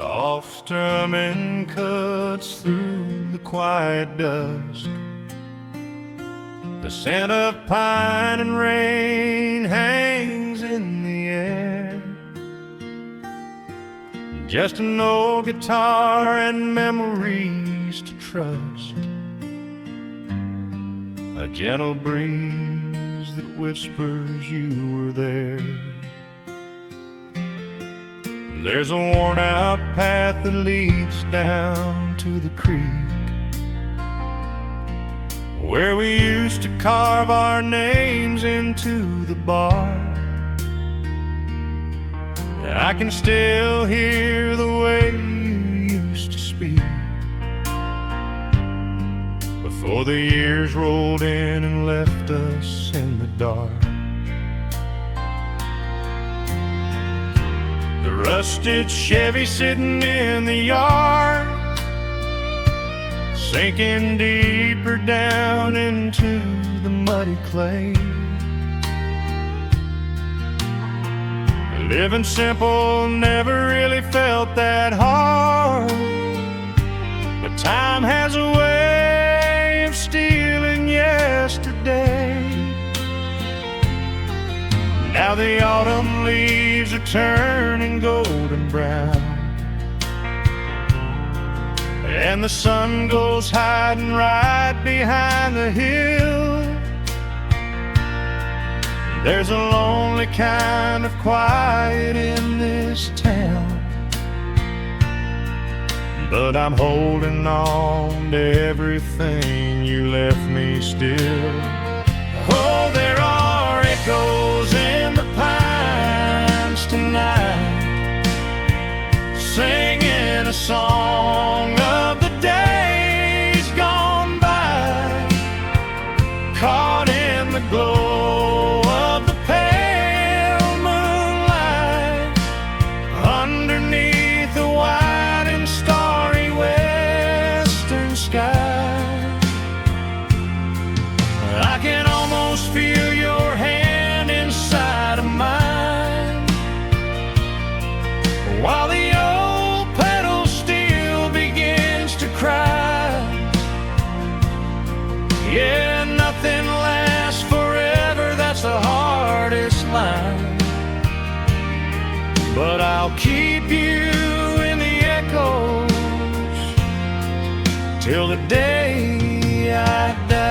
Soft strumming cuts through the quiet dusk. The scent of pine and rain hangs in the air. Just an old guitar and memories to trust. A gentle breeze that whispers you were there. There's a worn-out path that leads down to the creek, where we used to carve our names into the bark. And I can still hear the way you used to speak before the years rolled in and left us in the dark. The rusted Chevy sitting in the yard, sinking deeper down into the muddy clay. Living simple never really felt that hard, but time has a way of stealing yesterday. Now the autumn leaves are turning golden brown, and the sun goes hiding right behind the hill. There's a lonely kind of quiet in this town, but I'm holding on to everything you left me still. Oh, there are echoes in the pines tonight, singing a song of the days gone by, caught in the glow of the pale moonlight, underneath the wide and starry western sky. I can almost feel your hand inside of mine, while the old pedal steel begins to cry. Yeah, nothing lasts forever, that's the hardest line, but I'll keep you in the echoes till the day I die.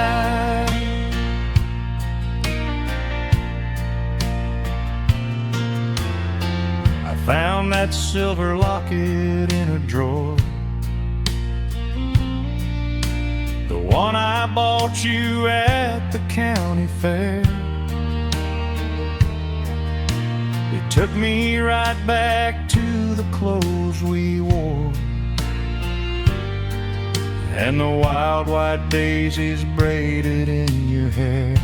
I found that silver locket in a drawer, the one I bought you at the county fair. It took me right back to the clothes we wore, and the wild white daisies braided in your hair.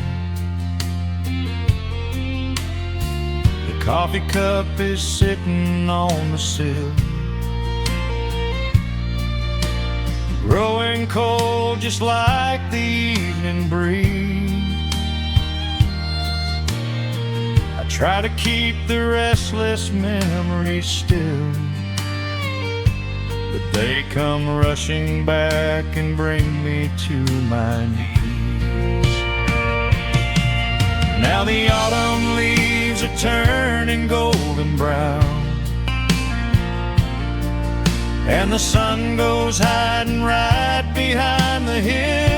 The coffee cup is sitting on the sill, growing cold just like the evening breeze. I try to keep the restless memories still, but they come rushing back and bring me to my knees. Now the autumn leaves are turning golden brown, and the sun goes hiding right behind the hill.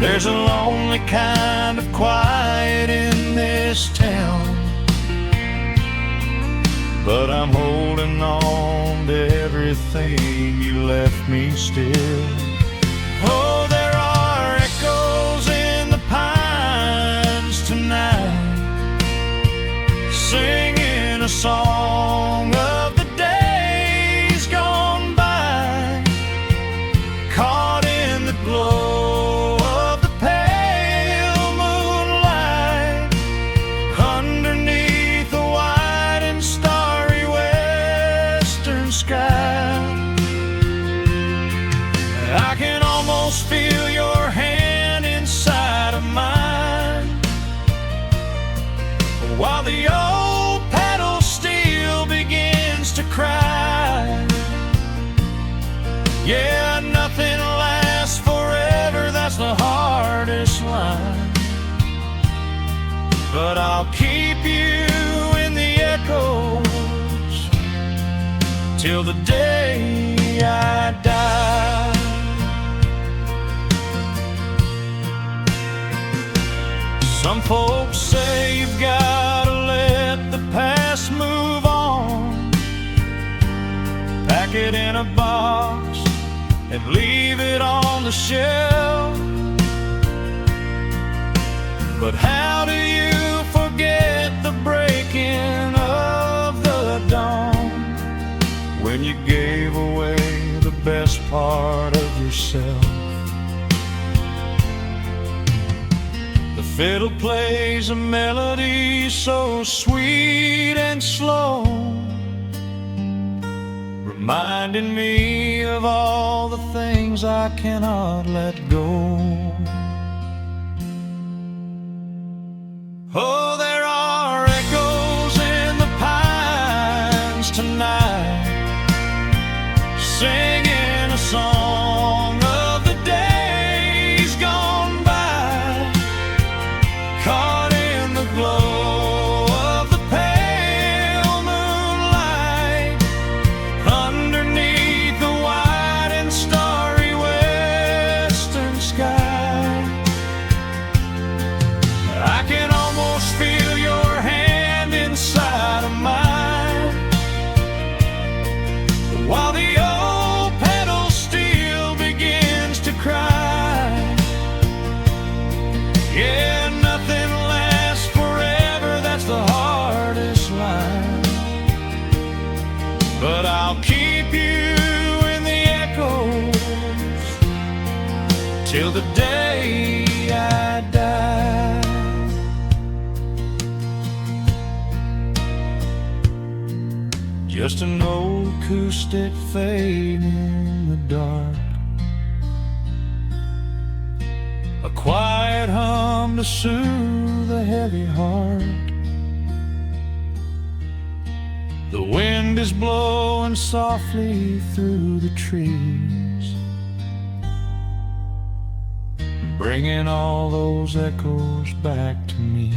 There's a lonely kind of quiet in this town, but I'm holding on to everything you left me still. Oh, there are echoes in the pines tonight, singing a song of the days gone by, caught in the glow of the pale moonlight, underneath the wide and starry western sky. I can almost feel your hand inside of mine, while the old pedal steel begins I'll keep you in the echoes till the day I die. Some folks say you've got to let the past move on, pack it in a box and leave it on the shelf. But how do you forget the breaking of the dawn, when you gave away the best part of yourself? The fiddle plays a melody so sweet and slow, reminding me of all the things I cannot let go. Oh, there are echoes in the pines tonight, singing a song of the days gone by, caught in the glow of the pale moonlight, underneath the wide and starry western sky. I can almost feel your hand inside of mine, while the old pedal steel begins to cry. Yeah, nothing lasts forever, that's the hardest line. But I'll keep you in the echoes till the day I die. Just an old acoustic fade in the dark, a quiet hum to soothe a heavy heart. The wind is blowing softly through the trees, bringing all those echoes back to me.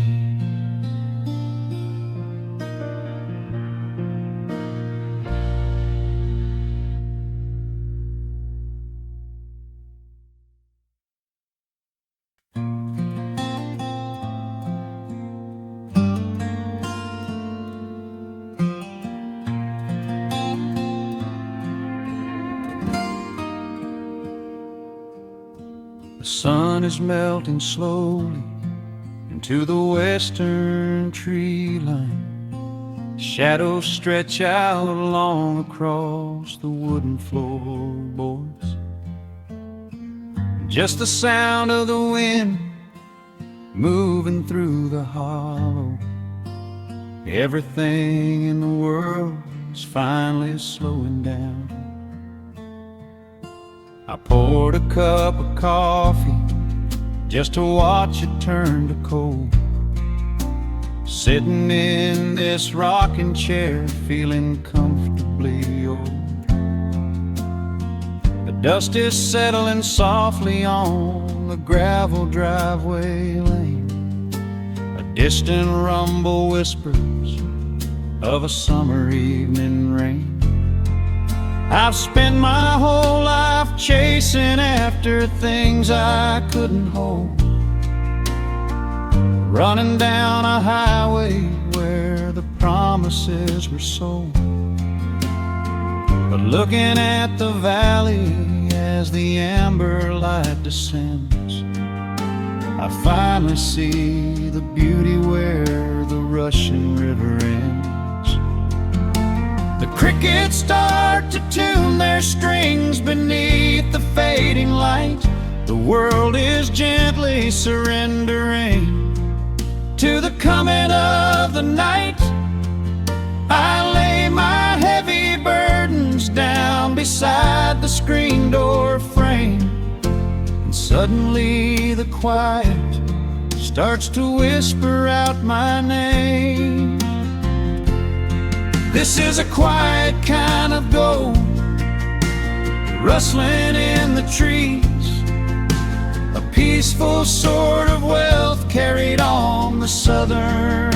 The sun is melting slowly into the western tree line. Shadows stretch out long across the wooden floorboards. Just the sound of the wind moving through the hollow. Everything in the world is finally slowing down. I poured a cup of coffee just to watch it turn to cold, sitting in this rocking chair feeling comfortably old. The dust is settling softly on the gravel driveway lane. A distant rumble whispers of a summer evening rain. I've spent my whole life chasing after things I couldn't hold, running down a highway where the promises were sold. But looking at the valley as the amber light descends, I finally see the beauty where the rushing river ends. The crickets start to tune their strings beneath the fading light. The world is gently surrendering to the coming of the night. I lay my heavy burdens down beside the screen door frame, and suddenly the quiet starts to whisper out my name. This is a quiet kind of gold, rustling in the trees, a peaceful sort of wealth carried on the southern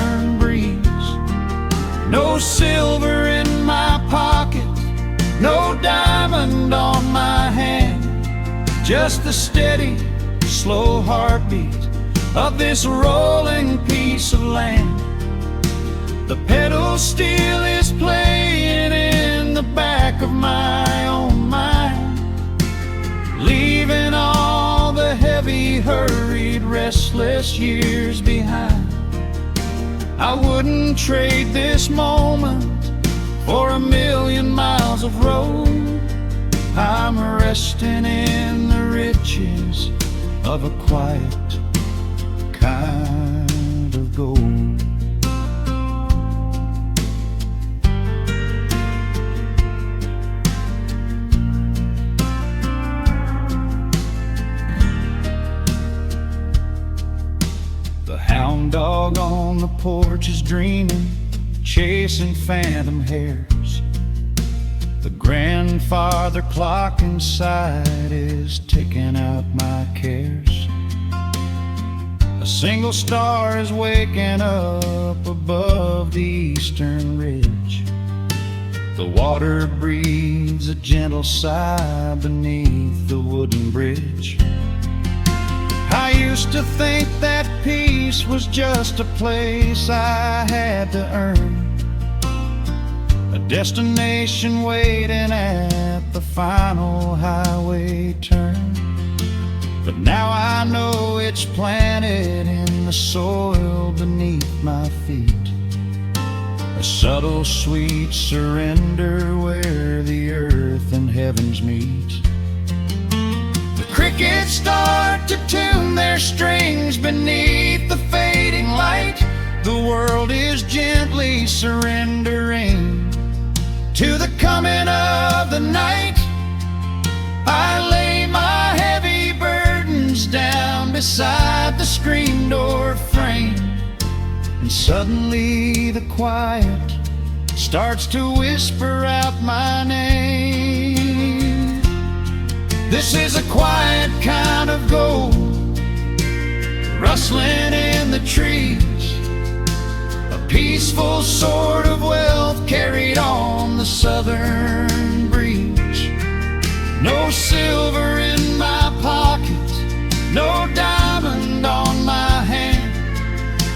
just the steady, slow heartbeat of this rolling piece of land. The pedal steel is playing in the back of my own mind, leaving all the heavy, hurried, restless years behind. I wouldn't trade this moment for 1,000,000 miles of road. I'm resting in the riches of a quiet kind of gold. The hound dog on the porch is dreaming, chasing phantom hares. The grandfather clock inside is ticking out my cares. A single star is waking up above the eastern ridge. The water breathes a gentle sigh beneath the wooden bridge. I used to think that peace was just a place I had to earn, a destination waiting at the final highway turn. But now I know it's planted in the soil beneath my feet, a subtle, sweet surrender where the earth and heavens meet. The crickets start to tune their strings beneath the fading light. The world is gently surrendering to the coming of the night. I lay my heavy burdens down beside the screen door frame, and suddenly the quiet starts to whisper out my name. This is a quiet kind of gold, rustling in the trees, a peaceful sort of wealth carried on the southern breeze. No silver in my pocket, no diamond on my hand,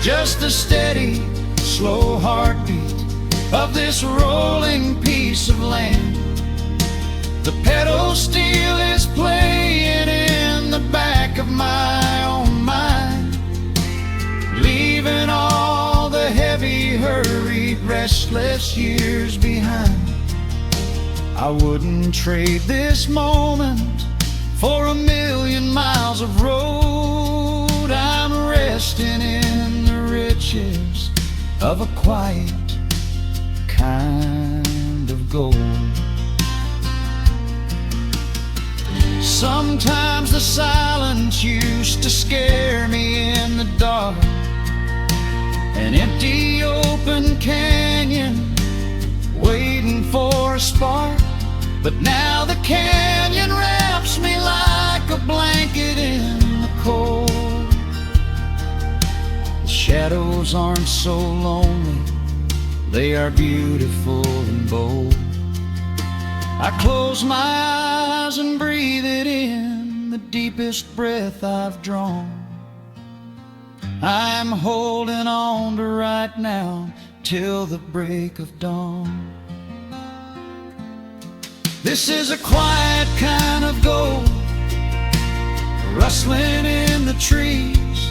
just the steady, slow heartbeat of this rolling piece of land. The pedal steel is playing in the back of my own mind, leaving all the heavy, hurried, restless years behind. I wouldn't trade this moment for 1,000,000 miles of road. I'm resting in the riches of a quiet kind of gold. Sometimes the silence used to scare me in the dark, an empty open canyon waiting for a spark. But now the canyon wraps me like a blanket in the cold. The shadows aren't so lonely, they are beautiful and bold. I close my eyes and breathe it in, the deepest breath I've drawn. I'm holding on to right now till the break of dawn. This is a quiet kind of gold, rustling in the trees,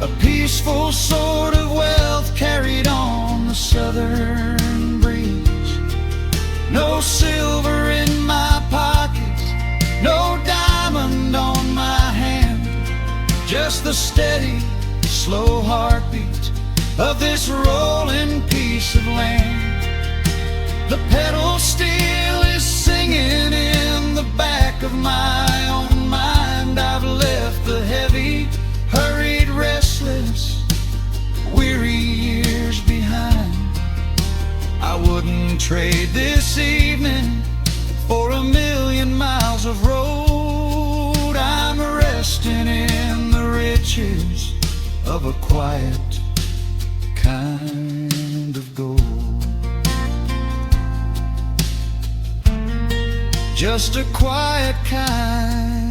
a peaceful sort of wealth carried on the southern breeze. No silver in my pocket, no diamond on my hand, just the steady, slow heartbeat of this rolling piece of land. The pedal steel is singing in the back of my own mind. I've left the heavy, hurried, restless, weary years behind. I wouldn't trade this evening for 1,000,000 miles of road. I'm resting in the riches of a quiet kind of gold. Just a quiet kind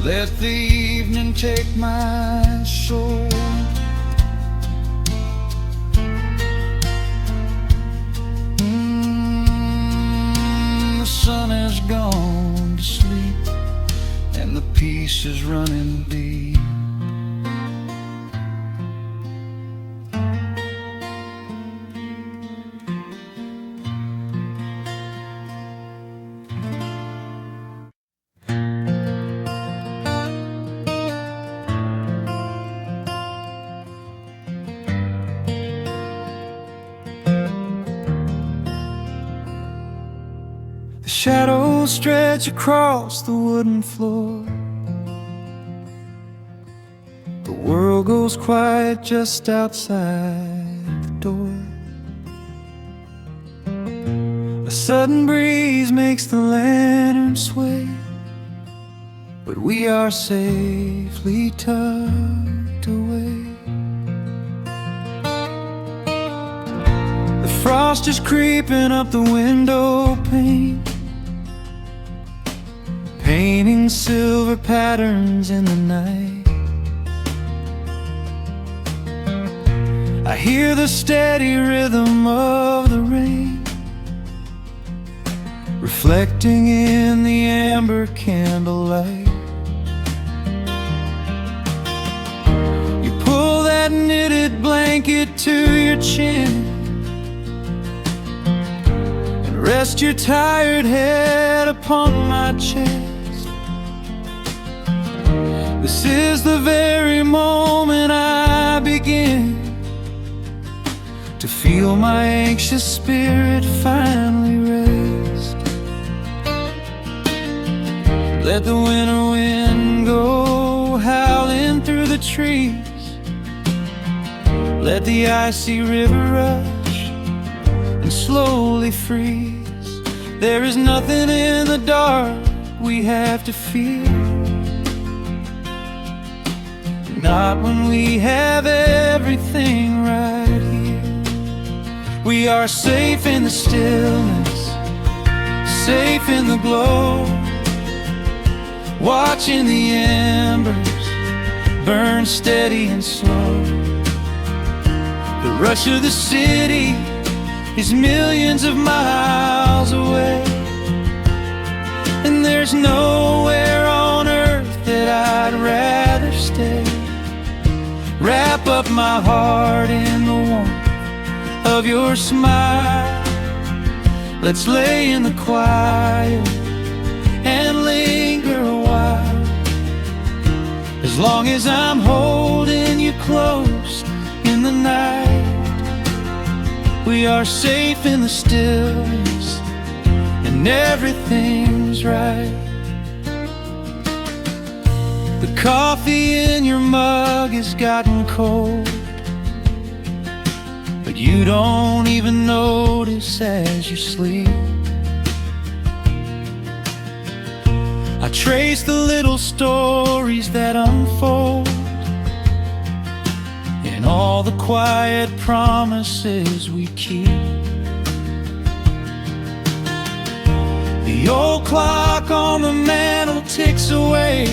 Let the evening take my soul. The sun has gone to sleep, and the peace is running deep. The shadows stretch across the wooden floor. The world goes quiet just outside the door. A sudden breeze makes the lantern sway, but we are safely tucked away. The frost is creeping up the window pane, painting silver patterns in the night. I hear the steady rhythm of the rain, reflecting in the amber candlelight. You pull that knitted blanket to your chin and rest your tired head upon my chest. This is the very moment I begin to feel my anxious spirit finally rest. Let the winter wind go howling through the trees. Let the icy river rush and slowly freeze. There is nothing in the dark we have to fear, not when we have everything right here. We are safe in the stillness, safe in the glow, watching the embers burn steady and slow. The rush of the city is millions of miles away, and there's nowhere on earth that I'd rather stay. Wrap up my heart in the warmth of your smile. Let's lay in the quiet and linger a while. As long as I'm holding you close in the night, we are safe in the stillness, and everything's right. The coffee in your mug has gotten cold, but you don't even notice as you sleep. I trace the little stories that unfold in all the quiet promises we keep. The old clock on the mantle ticks away,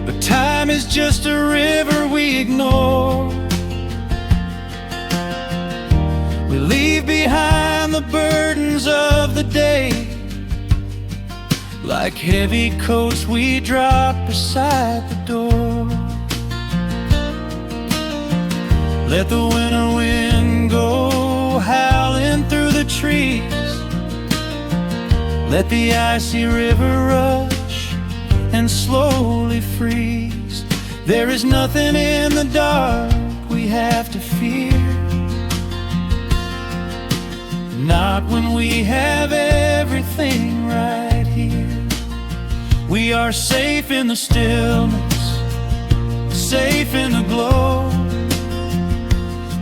but time is just a river we ignore. We leave behind the burdens of the day, like heavy coats we drop beside the door. Let the winter wind go howling through the trees. Let the icy river rush and slowly freeze. There is nothing in the dark we have to fear, not when we have everything right here. We are safe in the stillness, safe in the glow,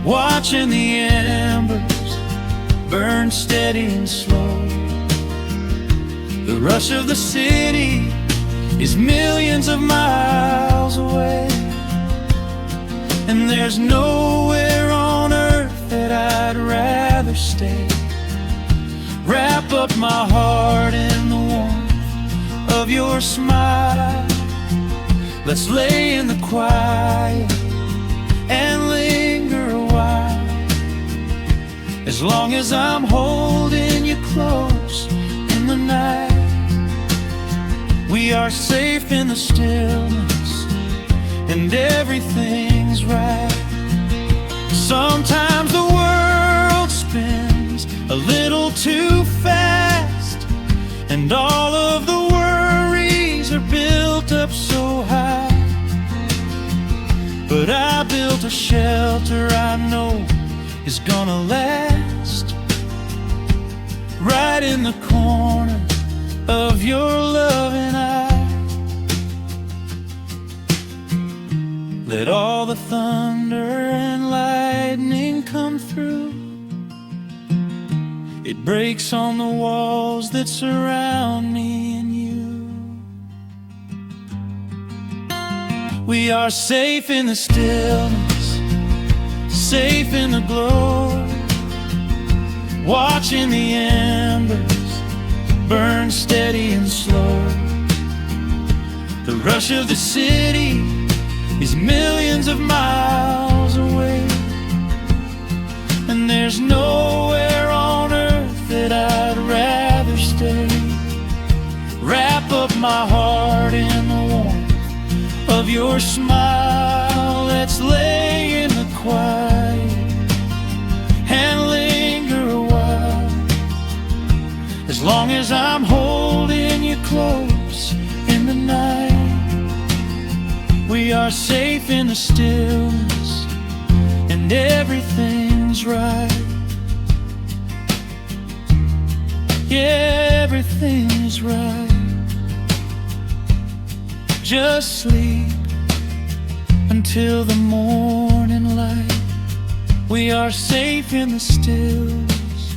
watching the embers burn steady and slow. The rush of the city is millions of miles away, and there's nowhere on earth that I'd rather stay. Wrap up my heart in the warmth of your your smile. Let's lay in the quiet and linger a while. As long as I'm holding you close in the night, we are safe in the stillness and everything's right. Sometimes the world spins a little too fast, and all of the worries are built up so high. But I built a shelter I know is gonna last, right in the corner of your loving eye. Let all the thunder and lightning come through. It breaks on the walls that surround me and you. We are safe in the stillness, safe in the glow, watching the embers burn steady and slow. The rush of the city is millions of miles away, and there's nowhere on earth that I'd rather stay. Wrap up my heart in the warmth of your smile. Let's lay in the quiet and linger a while. As long as I'm holding you close in the night, we are safe in the stillness and everything's right. Yeah, everything's right. Just sleep until the morning light. We are safe in the stillness,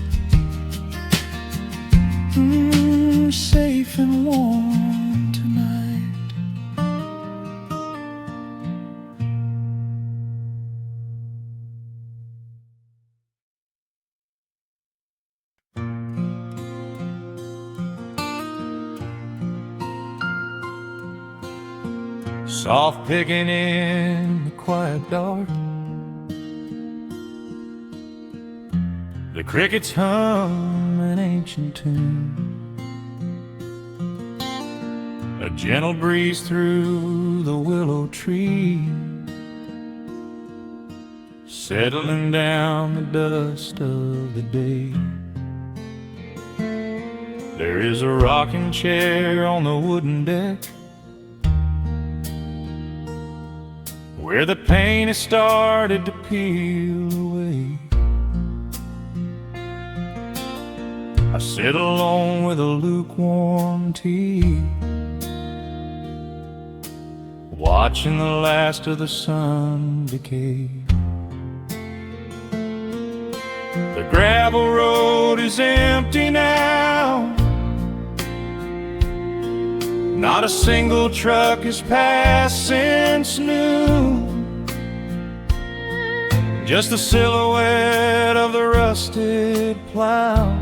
safe and warm tonight. Soft picking in the quiet dark, the crickets hum an ancient tune. A gentle breeze through the willow tree, settling down the dust of the day. There is a rocking chair on the wooden deck, where the paint has started to peel away. I sit alone with a lukewarm tea, watching the last of the sun decay. The gravel road is empty now, not a single truck has passed since noon. Just the silhouette of the rusted plow,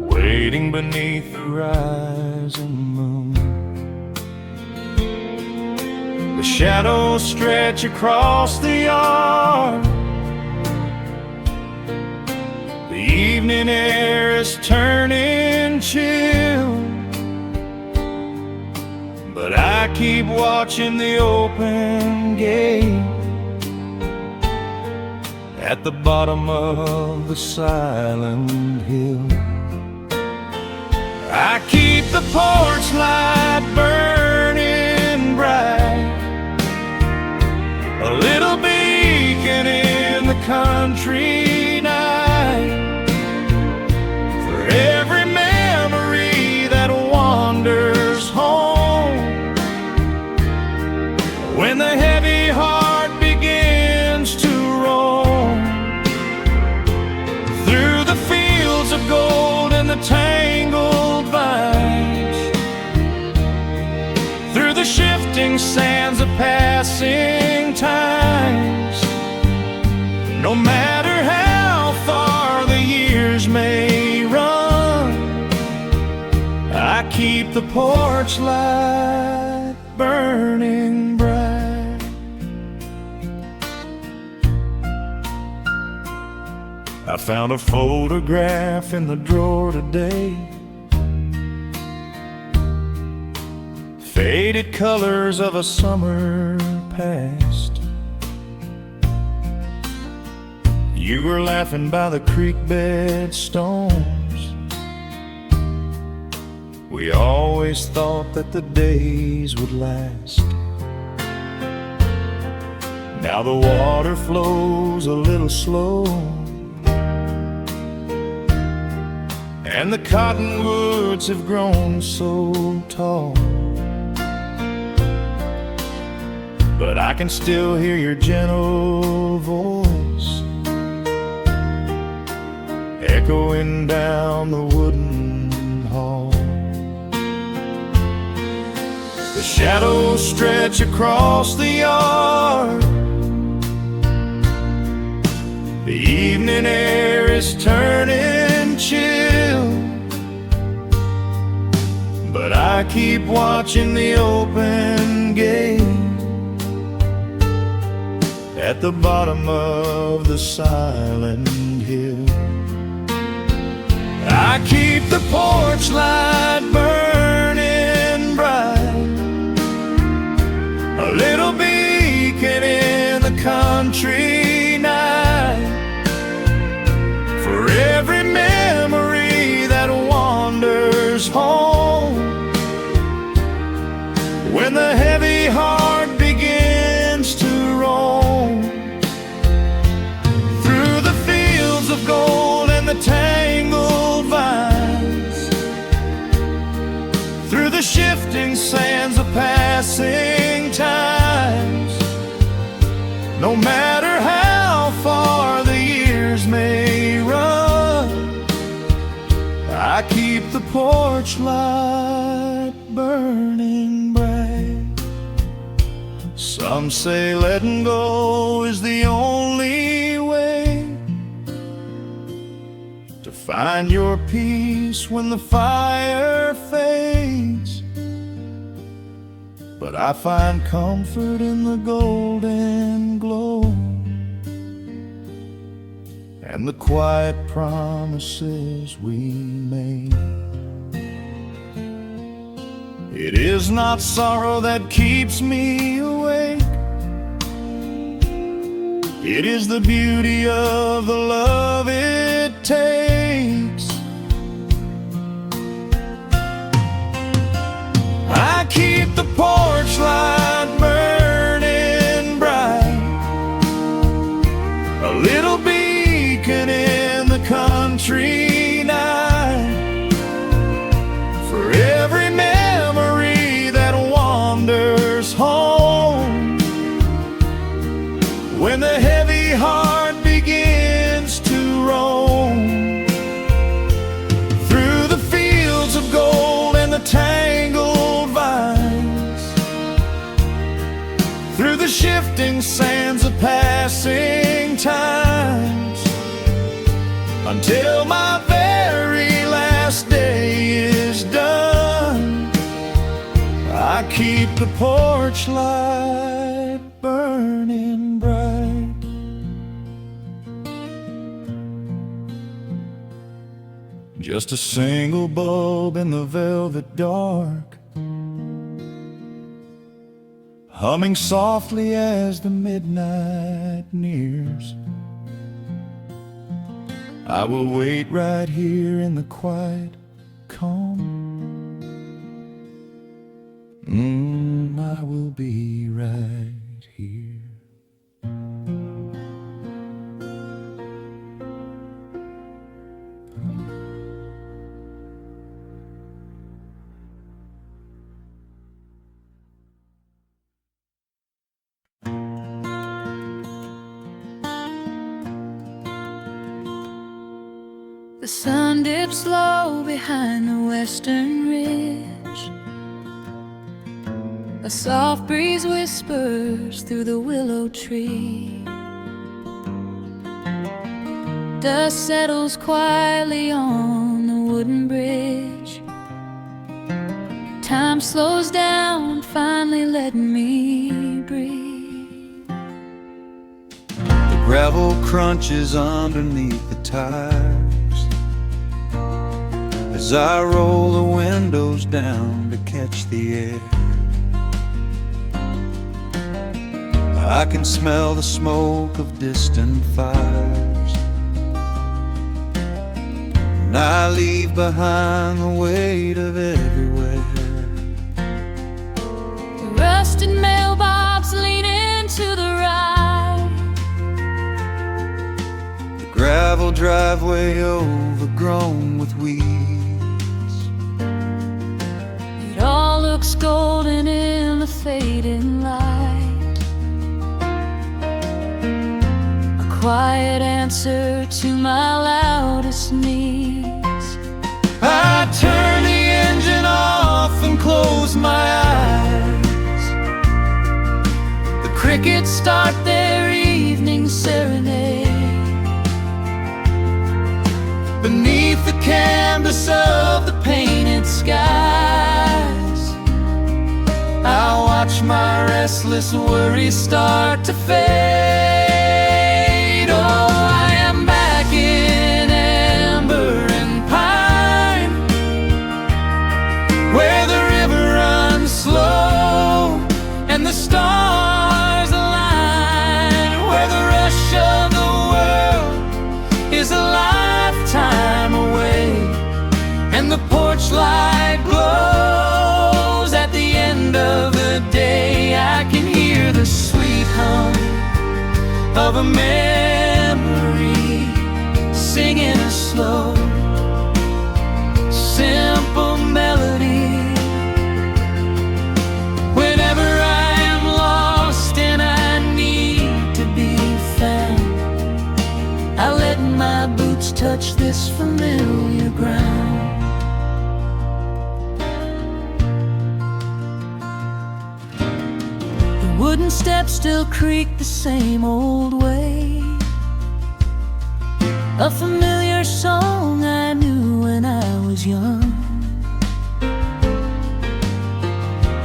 waiting beneath the rising moon. The shadows stretch across the yard, the evening air is turning chill, but I keep watching the open gate at the bottom of the silent hill. I keep the porch light burning bright, a little beacon in the country night, for every memory that wanders home. When the heavy heart begins to roam through the fields of gold and the tangled vines, through the shifting sands of passing times, no matter how far the years may run, keep the porch light burning bright. I found a photograph in the drawer today, faded colors of a summer past. You were laughing by the creek bed stones. We always thought that the days would last. Now the water flows a little slow, and the cottonwoods have grown so tall. But I can still hear your gentle voice echoing down the wooden hall. The shadows stretch across the yard. The evening air is turning chill, but I keep watching the open gate at the bottom of the silent hill. I keep the porch light burning bright, a little beacon in the country night, for every memory that wanders home. When the heavy heart begins to roam through the fields of gold and the tangled vines, through the shifting sands of passing times, no matter how far the years may run, I keep the porch light burning bright. Some say letting go is the only way to find your peace when the fire fades, but I find comfort in the golden glow and the quiet promises we made. It is not sorrow that keeps me awake, it is the beauty of the love it takes. I keep the porch light burning bright, a little beacon in the country night, for every memory that wanders home. When the heavy heart begins to roam through the fields of gold and the tangled vines, through the shifting sands of passing times, until my very last day is done, I keep the porch light burning bright. Just a single bulb in the velvet dark, humming softly as the midnight nears. I will wait right here in the quiet calm. I will be right here. The sun dips low behind the western ridge. A soft breeze whispers through the willow tree. Dust settles quietly on the wooden bridge. Time slows down, finally letting me breathe. The gravel crunches underneath the tires as I roll the windows down to catch the air. I can smell the smoke of distant fires, and I leave behind the weight of everywhere. The rusted mailbox leaning to the right, The gravel driveway overgrown with weeds. it all looks golden in the fading light. Quiet answer to my loudest needs. I turn the engine off and close my eyes. The crickets start their evening serenade. Beneath the canvas of the painted skies, I watch my restless worries start to fade. Oh, I am back in amber and pine, where the river runs slow and the stars align, where the rush of the world is a lifetime away, and the porch light glows at the end of the day. I can hear the sweet hum of a memory singing a slow, simple melody. Whenever I am lost and I need to be found, I let my boots touch this familiar ground. Wooden steps still creak the same old way. A familiar song I knew when I was young.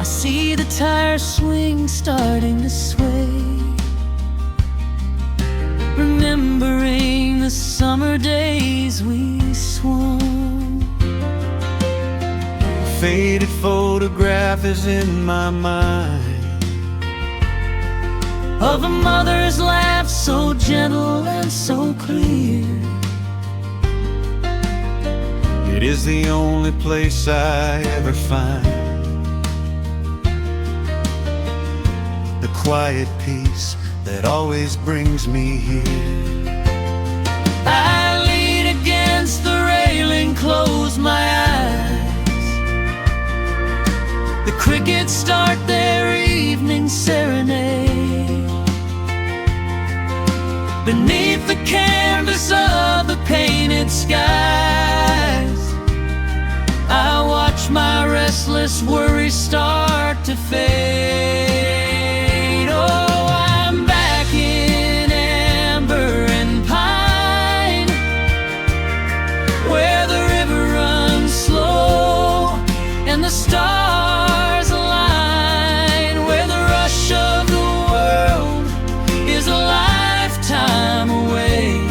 I see the tire swing starting to sway, remembering the summer days we swung. A faded photograph is in my mind of a mother's laugh so gentle and so clear. It is the only place I ever find the quiet peace that always brings me here. I lean against the railing, close my eyes. The crickets start their evening serenade. Beneath the canvas of the painted skies, I watch my restless worries start to fade. Oh, I'm back in amber and pine, where the river runs slow and the stars align, where the rush of the world is a lifetime away,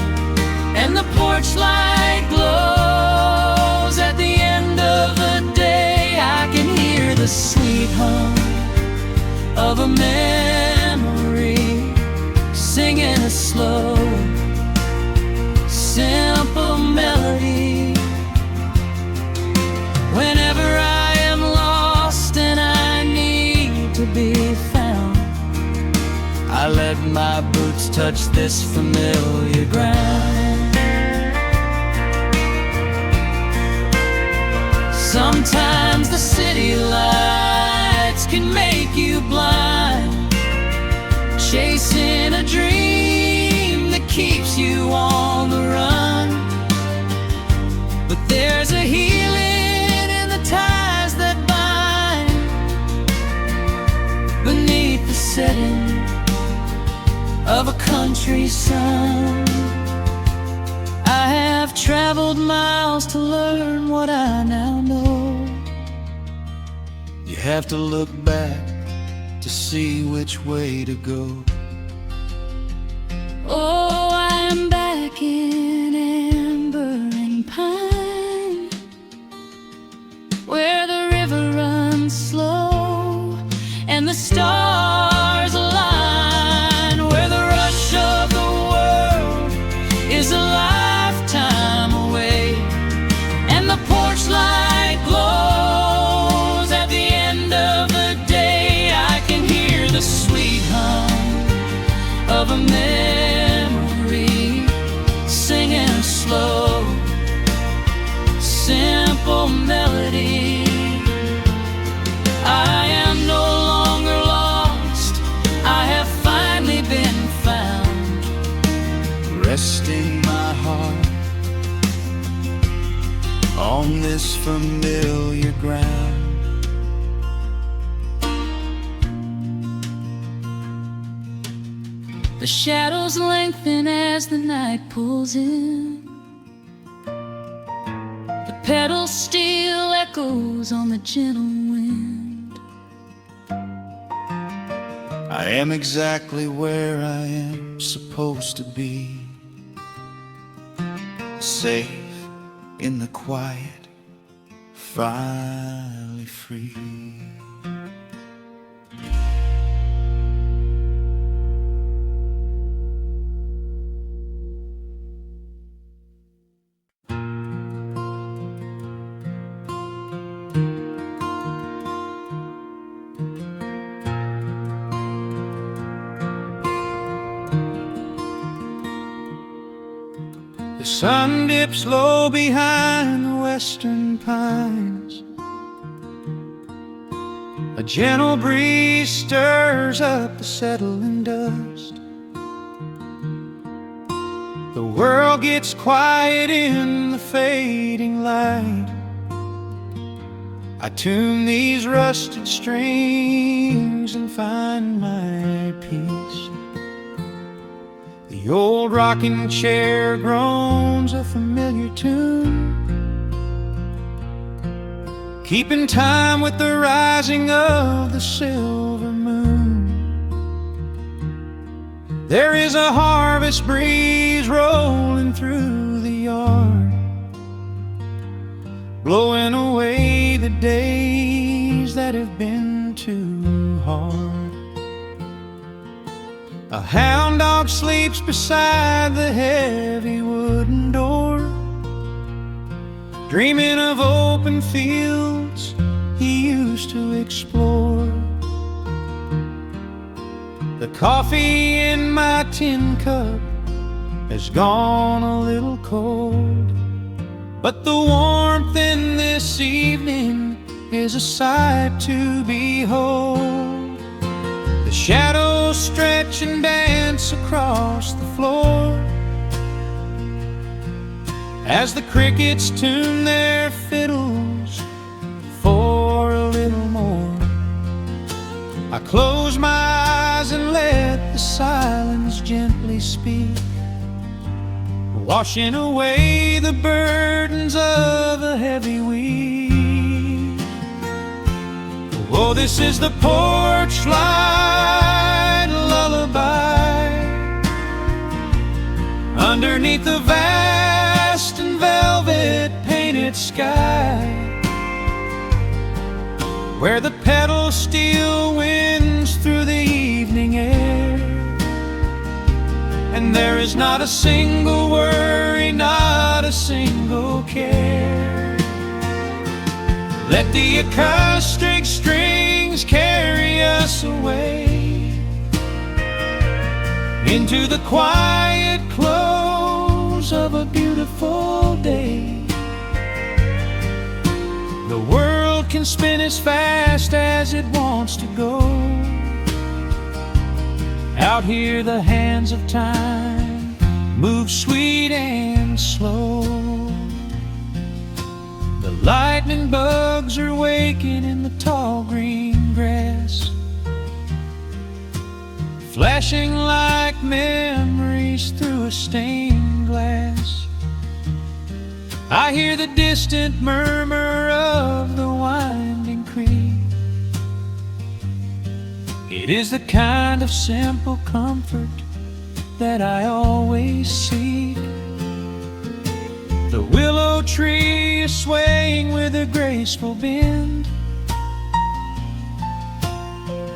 and the porch light glows at the end of the day. I can hear the sweet hum of a memory singing a slow, simple melody. Whenever I am lost and I need to be found, I let my boots touch this familiar ground. Sometimes the city lights can make you blind, chasing a dream that keeps you on the run. But there's a healing in the ties that bind beneath the setting of a country sun. I have traveled miles to learn what I now know. have to look back to see which way to go. Oh, I am back in amber and pine, where the river runs slow and the stars align, where the rush of the world is a lifetime away, and the porch light glows at the end of the day. I can hear the sweet hum of a memory singing slow, simple melody. I am no longer lost, I have finally been found, Resting my heart on this familiar ground. The shadows lengthen as the night pulls in, the pedal steel echoes on the gentle wind. I am exactly where I am supposed to be, safe in the quiet, finally free. The sun dips low behind the western pines. A gentle breeze stirs up the settling dust. The world gets quiet in the fading light. I tune these rusted strings and find my peace. The old rocking chair groans a familiar tune, keeping time with the rising of the silver moon. There is a harvest breeze rolling through the yard, blowing away the days that have been too hard. A hound dog sleeps beside the heavy wooden door, dreaming of open fields he used to explore. The coffee in my tin cup has gone a little cold, but the warmth in this evening is a sight to behold. The shadows stretch and dance across the floor as the crickets tune their fiddles for a little more. I close my eyes and let the silence gently speak, washing away the burdens of a heavy week. Oh, this is the porch light lullaby underneath the vast and velvet painted sky, where the pedal steel winds through the evening air, and there is not a single worry, not a single care. Let the acoustic strings carry us away into the quiet close of a beautiful day. The world can spin as fast as it wants to go. Out here the hands of time move sweet and slow. The lightning bugs are waking in the tall green grass, flashing like memories through a stained glass. I hear the distant murmur of the winding creek It is the kind of simple comfort that I always seek. The willow tree is swaying with a graceful bend,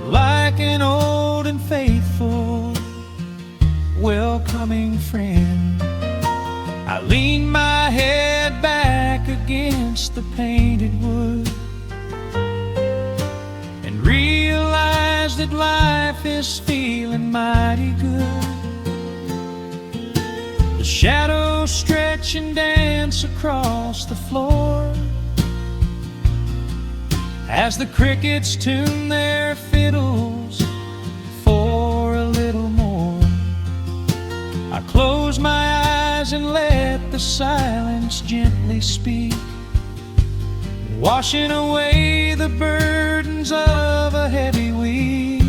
like an old and faithful welcoming friend. I lean my head back against the painted wood and realize that life is feeling mighty good. The shadows stretch and dance across the floor as the crickets tune their fiddles for a little more. I close my eyes and let the silence gently speak, washing away the burdens of a heavy week.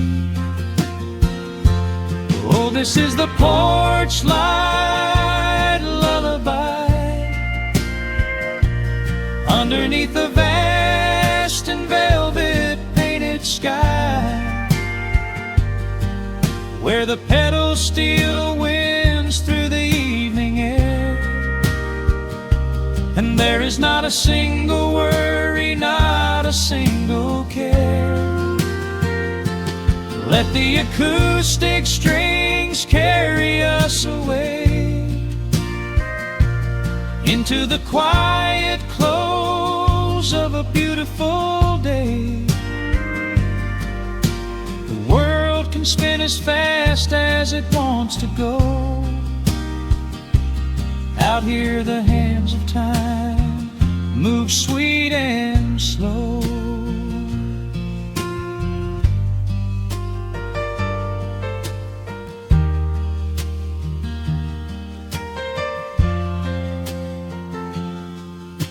Oh, this is the porch light lullaby underneath the vast and velvet painted sky, where the petals steal winds through the evening air, and there is not a single worry, not a single care. Let the acoustic strings carry us away into the quiet close of a beautiful day. The world can spin as fast as it wants to go. Out here the hands of time move sweet and slow.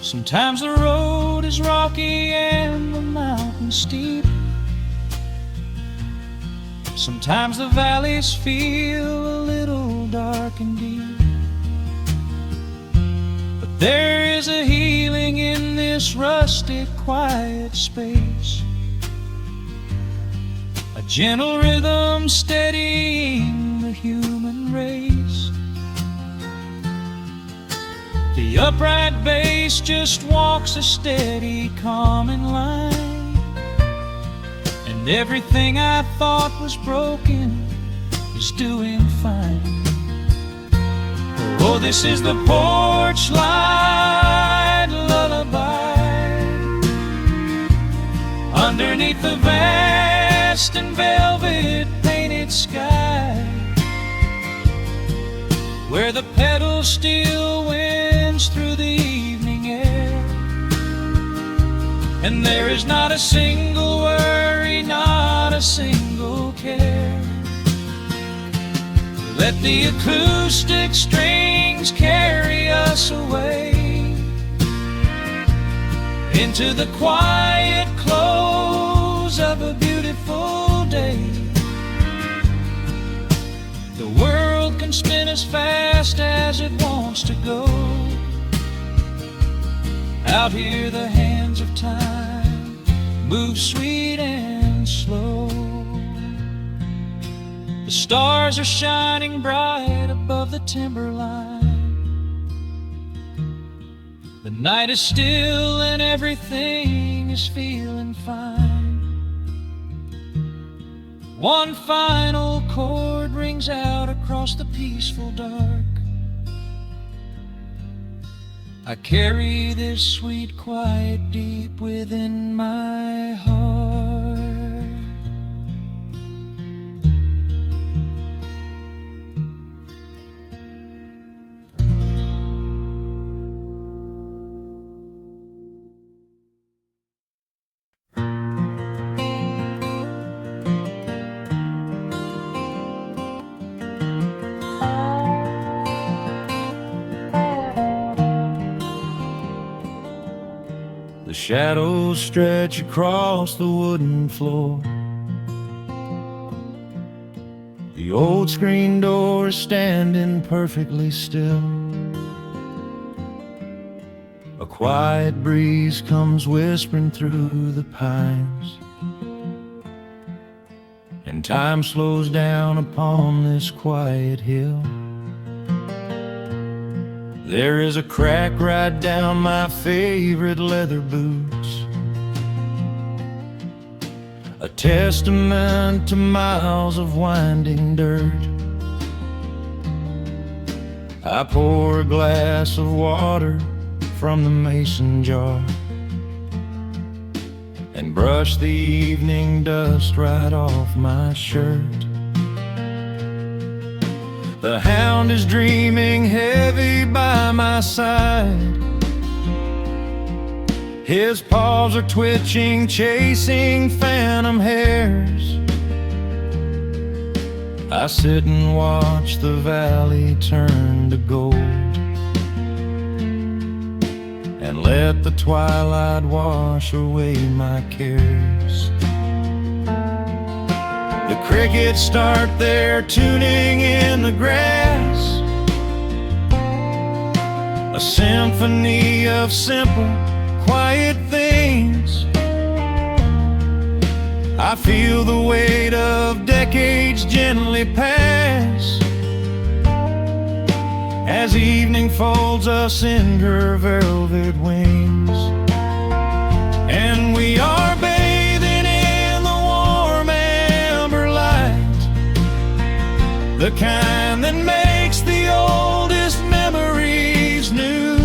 Sometimes the road is rocky and the mountain steep. Sometimes the valleys feel a little dark and deep. But there is a healing in this rustic, quiet space, a gentle rhythm steadying the human race. The upright bass just walks a steady, calming line, and everything I thought was broken is doing fine. Oh, this is the porch light lullaby underneath the vast and velvet painted sky, where the petals still winds through the evening air, and there is not a single worry, not a single care. Let the acoustic strings carry us away into the quiet close of a beautiful day. The world can spin as fast as it wants to go. Out here the hands of time move sweet and slow. The stars are shining bright above the timberline. The night is still and everything is feeling fine. One final chord rings out across the peaceful dark. I carry this sweet quiet deep within my heart. The shadows stretch across the wooden floor. The old screen door is standing perfectly still. A quiet breeze comes whispering through the pines, and when time slows down upon this quiet hill. There is a crack right down my favorite leather boots, a testament to miles of winding dirt. I pour a glass of water from the mason jar and brush the evening dust right off my shirt. The hound is dreaming heavy by my side. His paws are twitching, chasing phantom hares. I sit and watch the valley turn to gold and let the twilight wash away my cares. The crickets start their tuning in the grass, a symphony of simple, quiet things. I feel the weight of decades gently pass as evening folds us in her velvet wings. And we are bathing in the warm amber light, the kind that makes the oldest memories new.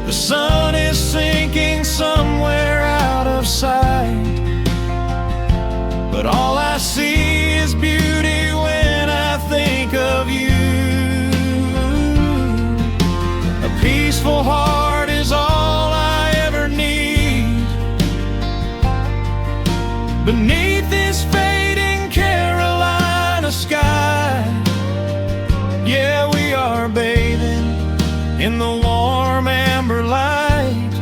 The sun is sinking somewhere out of sight, but all I see is beauty when I think of you. A peaceful heart is all I ever need beneath this fading Carolina sky. Yeah, we are bathing in the warm amber light,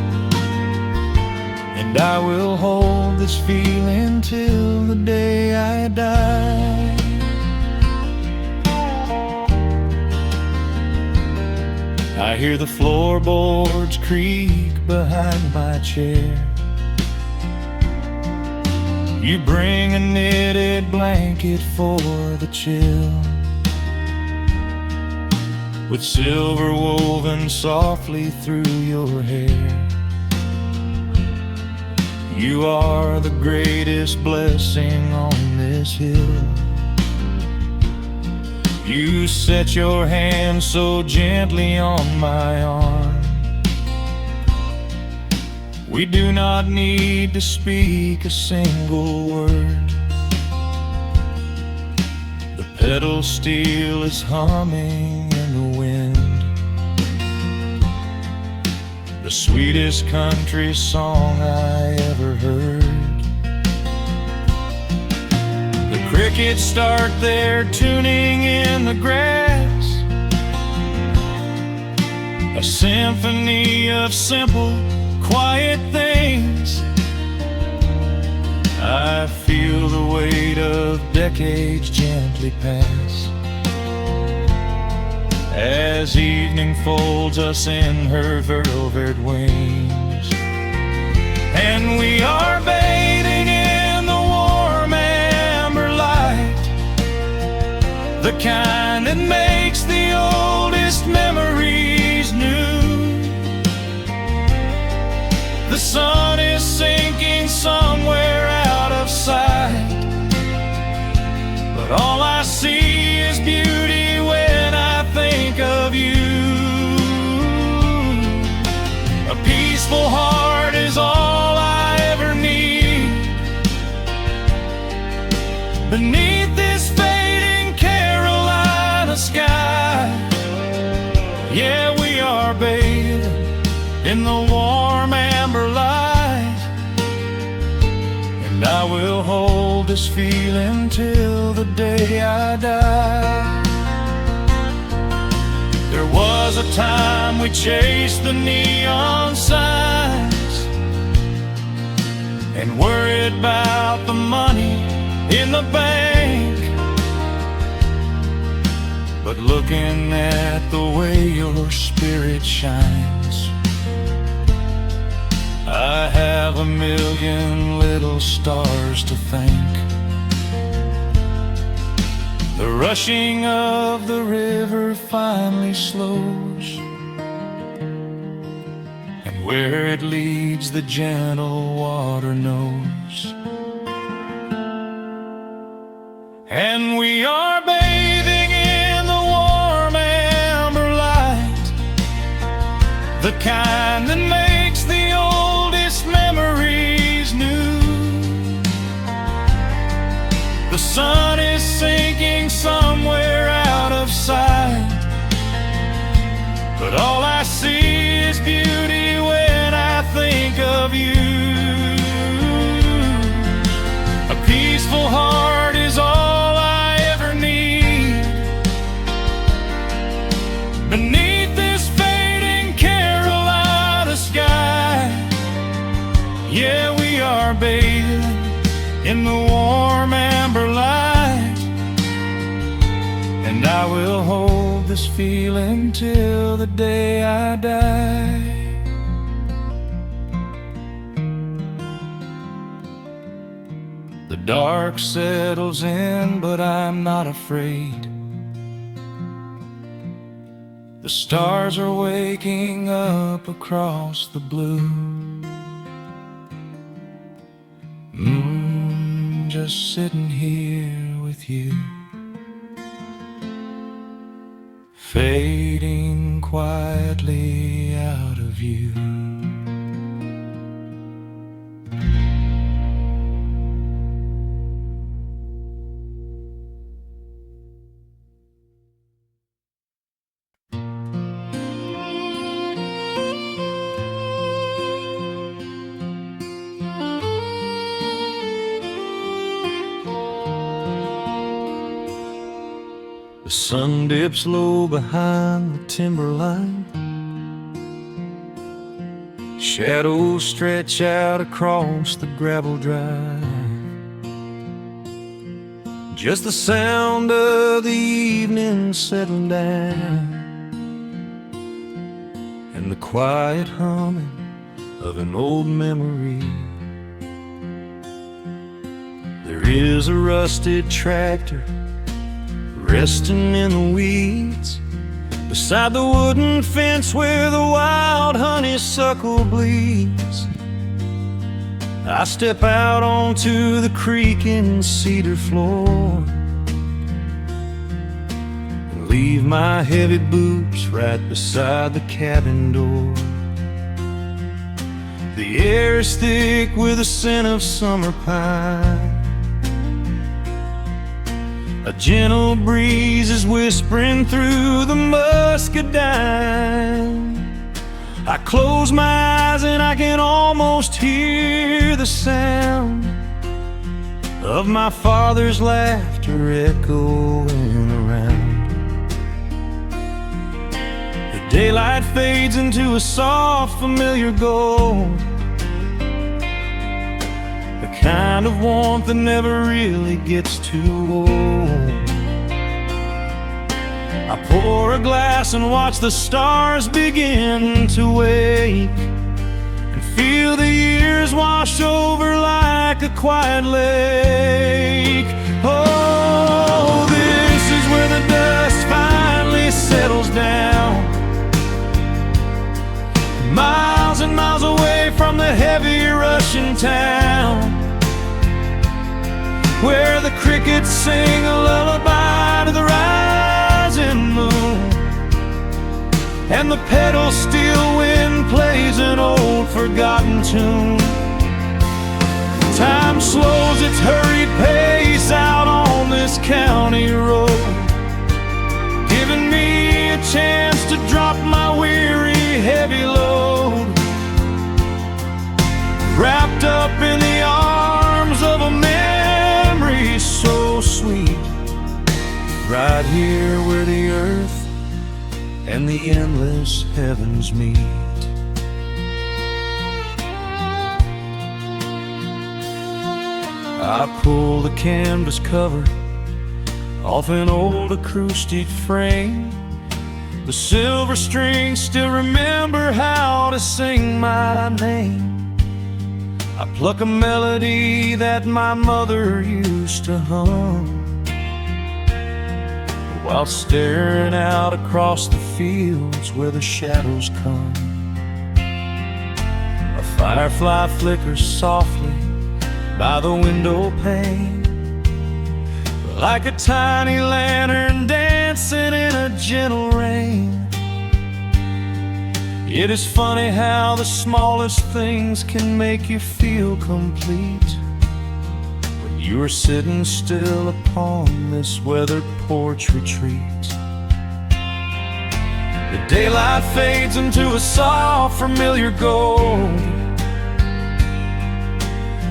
and I will hold this feeling till the day I die. I hear the floorboards creak behind my chair. You bring a knitted blanket for the chill, with silver woven softly through your hair. You are the greatest blessing on this hill. You set your hand so gently on my arm. We do not need to speak a single word. The pedal steel is humming in the wind, the sweetest country song I ever heard. The crickets start their tuning in the grass, a symphony of simple, quiet things. I feel the weight of decades gently pass as evening folds us in her velvet wings. And we are bathing in the warm amber light, the kind that makes the oldest memories new. The sun is sinking somewhere out of sight, but all I see is beauty when I think of you. A peaceful heart is all I ever need beneath this fading Carolina sky. Yeah, we are bathing in the warm amber light, and I will hold this feeling till the day I die. There was a time we chased the neon signs and worried about the money in the bank, but looking at the way your spirit shines, I have have a million little stars to thank. The rushing of the river finally slows, and where it leads the gentle water knows. And we are bathing in the warm amber light, the kind that makes the oldest memories new. The sun is sinking somewhere out of sight, but all I see is beauty when I think of you. A peaceful heart is all I ever need. Beneath this fading Carolina sky, yeah, we are bathing in the warm amber light, and I will hold this feeling till the day I die. The dark settles in, but I'm not afraid. The stars are waking up across the blue. Just sitting here with you, fading quietly out of view. The sun dips low behind the timberline. Shadows stretch out across the gravel drive. Just the sound of the evening settling down, and the quiet humming of an old memory. There is a rusted tractor resting in the weeds beside the wooden fence where the wild honeysuckle bleeds. I step out onto the creaking cedar floor and leave my heavy boots right beside the cabin door. The air is thick with the scent of summer pine. A gentle breeze is whispering through the muscadine. I close my eyes and I can almost hear the sound of my father's laughter echoing around. The daylight fades into a soft, familiar gold, the kind of warmth that never really gets too old. I pour a glass and watch the stars begin to wake, and feel the years wash over like a quiet lake. Oh, this is where the dust finally settles down, miles and miles away from the heavy Russian town, where the crickets sing a lullaby to the rising moon, and the pedal steel wind plays an old forgotten tune. Time slows its hurried pace out on this county road, giving me a chance to drop my weary heavy load, wrapped up in the arms of a memory so sweet, right here where the earth and the endless heavens meet. I pull the canvas cover off an old acoustic frame. The silver strings still remember how to sing my name. I pluck a melody that my mother used to hum while staring out across the fields where the shadows come. A firefly flickers softly by the window pane, like a tiny lantern dancing in a gentle rain. It is funny how the smallest things can make you feel complete when you are sitting still upon this weathered porch retreat. The daylight fades into a soft, familiar gold,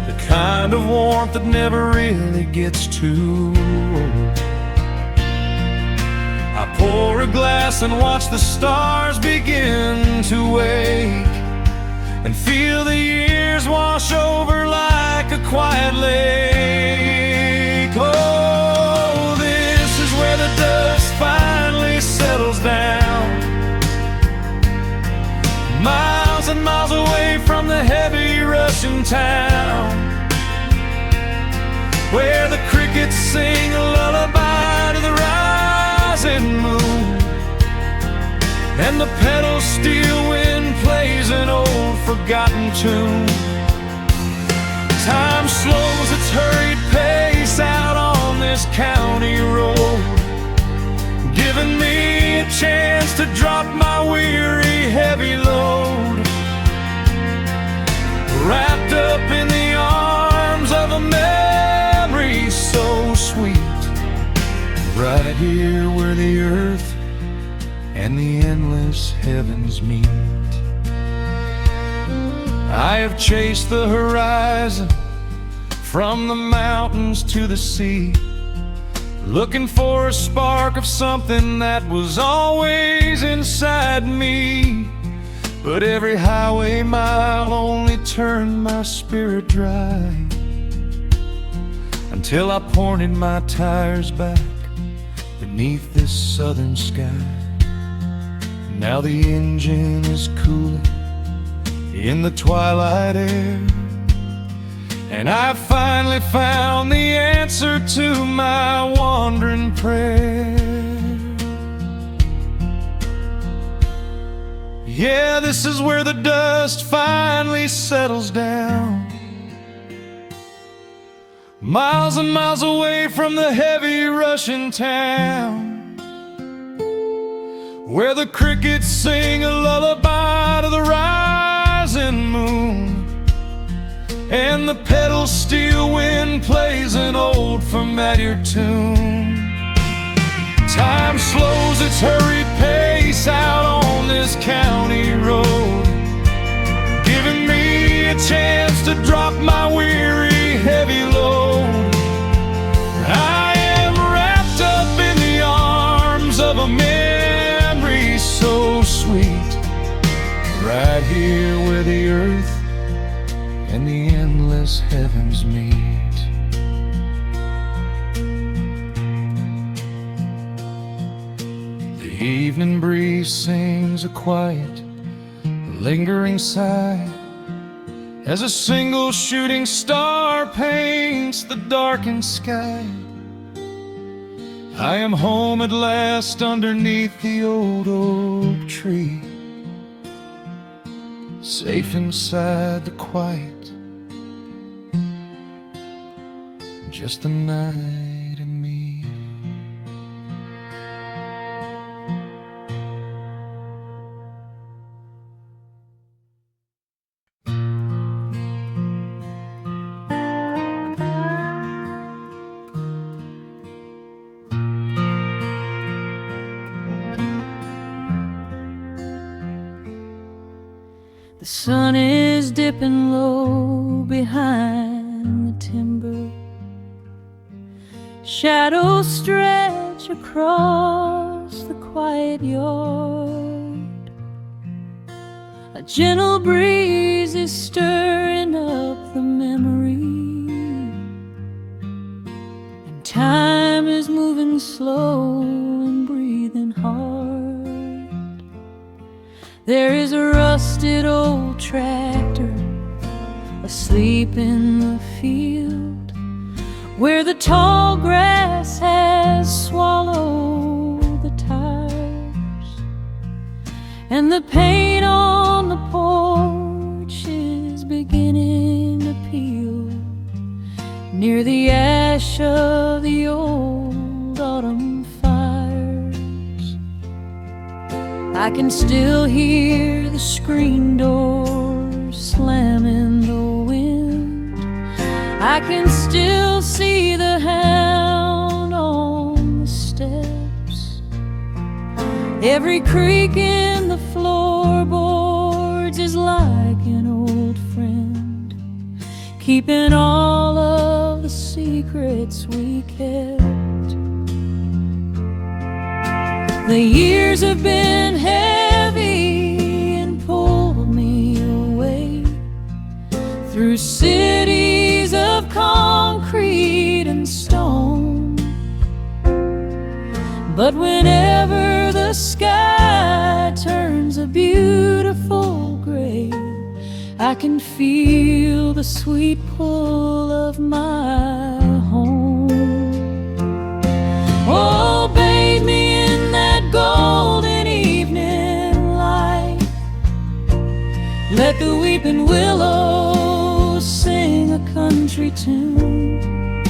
the kind of warmth that never really gets too old. I pour a glass and watch the stars begin to wake, and feel the years wash over like a quiet lake. Oh, this is where the dust finally settles down, miles and miles away from the heavy Russian town, where the crickets sing a lullaby to the rising moon, and the pedal steel wind plays an old forgotten tune. Time slows its hurried pace out on this county road, giving me a chance to drop my weary heavy load, wrapped up in the arms of a memory so sweet, right here where the earth and the endless heavens meet. I have chased the horizon from the mountains to the sea, looking for a spark of something that was always inside me. But every highway mile only turned my spirit dry, until I pointed my tires back beneath this southern sky. Now the engine is cooling in the twilight air, and I've finally found the answer to my wandering prayer. Yeah, this is where the dust finally settles down, miles and miles away from the heavy Russian town, where the crickets sing a lullaby to the rising moon, and the pedal steel wind plays an old familiar tune. Time slows its hurried pace out on this county road, giving me a chance to drop my weary heavy load. I am wrapped up in the arms of a memory so sweet, right here where the earth and the endless heavens meet. The evening breeze sings a quiet, lingering sigh as a single shooting star paints the darkened sky. I am home at last underneath the old oak tree, safe inside the quiet, just the night and me. The sun is dipping low behind the timber, shadows stretch across the quiet yard. A gentle breeze is stirring up the memory, and time is moving slow and breathing hard. There is a rusted old tractor asleep in the field where the tall grass has swallowed the tires, and the paint on the porch is beginning to peel near the ash of the old autumn fires. I can still hear the screen door slam in the wind. I can still see the hound on the steps. Every creak in the floorboards is like an old friend, keeping all of the secrets we kept. The years have been heavy and pulled me away through cities of concrete and stone. But whenever the sky turns a beautiful gray, I can feel the sweet pull of my home. Oh, bathe me in that golden evening light. Let the weeping willows sing a country tune.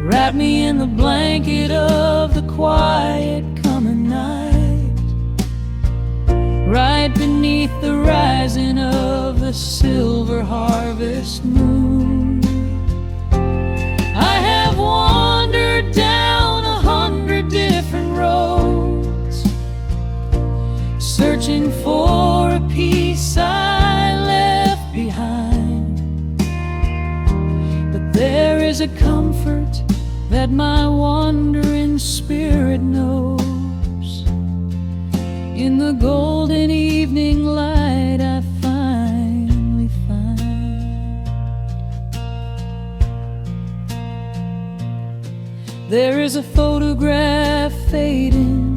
Wrap me in the blanket of the quiet coming night, right beneath the rising of the silver harvest moon. I have wandered down 100 different roads, searching for a piece I left behind. But there is a comfort that my wandering spirit knows. In the golden evening light I finally find. There is a photograph fading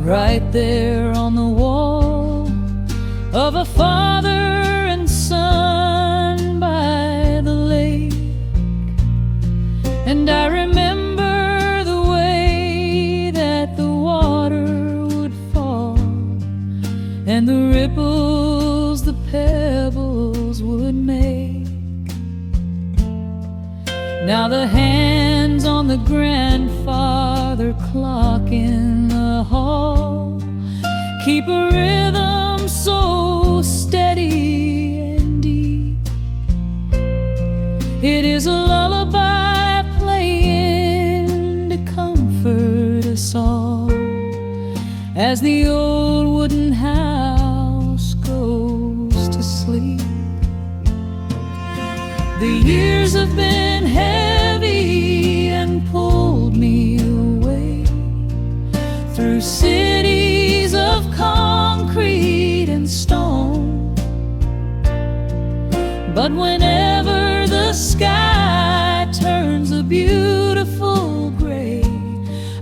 right there on the wall of a father and son by the lake. And I remember the way that the water would fall, and the ripples the pebbles would make. Now the hands on the grandfather clock in the hall keep a rhythm so steady and deep. It is a lullaby playing to comfort us all as the old wooden house goes to sleep. The years have been heavy and pulled me away through cities of concrete and stone. But whenever the sky turns a beautiful gray,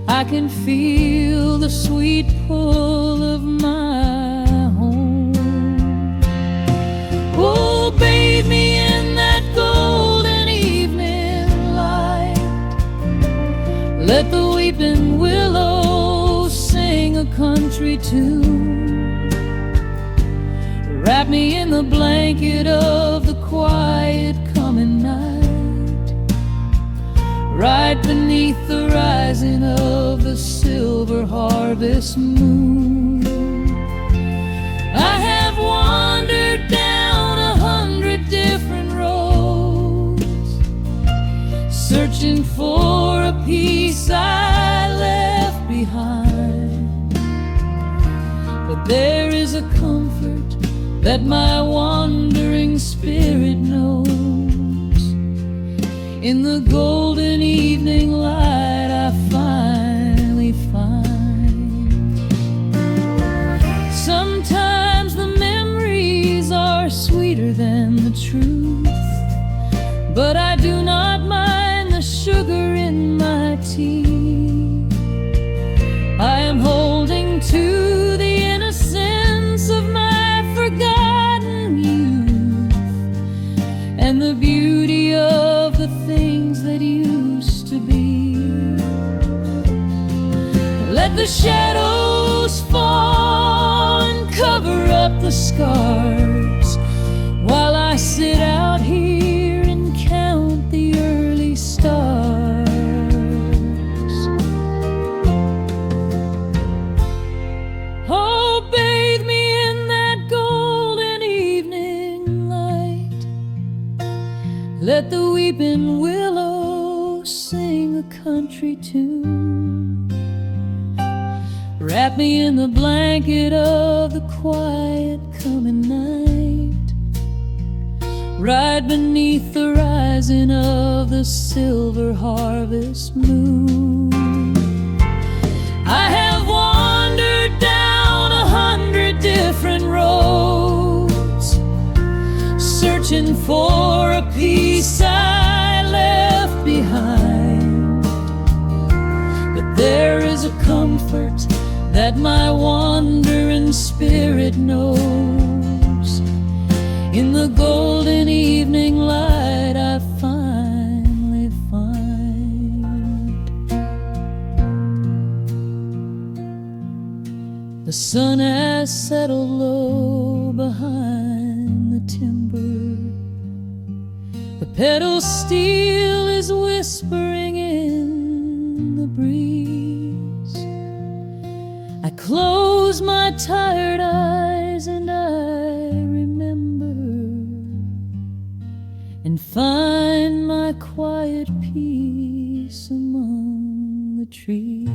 I can feel the sweet pull of my home. Oh, bathe me in that golden evening light. Let the weeping willows sing a country tune. Wrap me in the blanket of the quiet coming night, right beneath the rising of the silver harvest moon. I have wandered down 100 different roads, searching for a piece I left behind. But there is a comfort that my wandering spirit knows. In the golden evening light I finally find. Sometimes the memories are sweeter than the truth, but I do not mind the sugar in my tea. I am holding to the innocence of my forgotten youth. shadows fall and cover up the scars, while I sit out here and count the early stars. Oh, bathe me in that golden evening light. Let the weeping willow sing a country tune. Wrap me in the blanket of the quiet coming night, right beneath the rising of the silver harvest moon. I have wandered down 100 different roads, searching for a piece I left behind, but there is a comfort that my wandering spirit knows. In the golden evening light I finally find. The sun has settled low behind the timber. The pedal steel is whispering in the breeze. I close my tired eyes and I remember, and find my quiet peace among the trees.